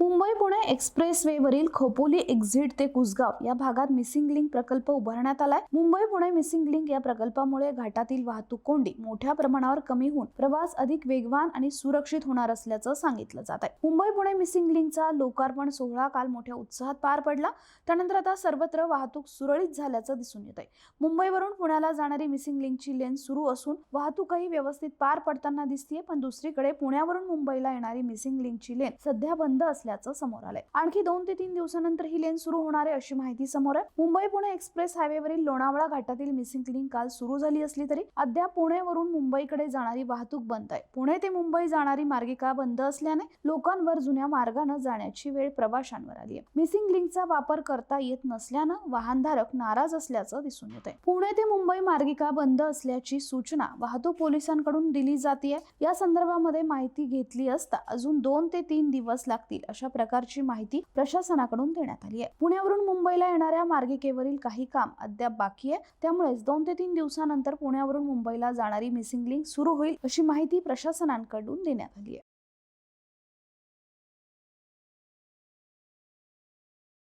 Mumbai Pune express way वरील Khopoli exit ते कुसगाव या भागात मिसिंग लिंक प्रकल्प उभारण्यात आलाय। मुंबई पुणे मिसिंग लिंक या प्रकल्पामुळे घाटातील वाहतूक कोंडी मोठ्या प्रमाणावर कमी होऊन प्रवास अधिक वेगवान आणि सुरक्षित होणार असल्याचं सांगितलं जात आहे। मुंबई पुणे मिसिंग लिंकचा लोकार्पण सोहळा काल मोठ्या उत्साहात पार पडला। त्यानंतर आता सर्वत्र वाहतूक सुरळीत झाल्याचं दिसून येत आहे। मुंबईवरून पुण्याला जाणारी मिसिंग लिंकची लेन सुरू असून वाहतूकही व्यवस्थित पार पडताना दिसतेय, पण दुसरीकडे पुण्यावरून मुंबईला येणारी मिसिंग लिंकची लेन सध्या बंद असल्याचं समोर आलंय। आणखी 2 ते 3 दिवसानंतर ही लेन सुरू होणार आहे अशी माहिती समोर आहे। मुंबई पुणे एक्सप्रेस हायवेवरील लोणावळा घाटातील मिसिंग लिंक काल सुरू झाली असली तरी अद्याप पुणेवरून मुंबईकडे जाणारी वाहतूक बंद आहे। पुणे ते मुंबई जाणारी मार्गिका बंद असल्याने लोकांवर जुन्या मार्गाने जाण्याची वेळ प्रवाशांवर आली आहे। मिसिंग लिंकचा वापर करता येत नसल्यानं वाहनधारक नाराज असल्याचं दिसून येत आहे। पुणे ते मुंबई मार्गिका बंद असल्याची सूचना वाहतूक पोलिसांकडून दिली जाते। या संदर्भामध्ये माहिती घेतली असता अजून 2 ते 3 दिवस लागतील अशा प्रकारची माहिती प्रशासनाकडून देण्यात आली आहे। पुण्यावरून मुंबईला येणाऱ्या मार्गिकेवरील काही काम अद्याप बाकी आहे, त्यामुळेच 2 ते 3 दिवसानंतर पुण्यावरून मुंबईला जाणारी मिसिंग लिंक सुरू होईल अशी माहिती प्रशासनाकडून देण्यात आली आहे।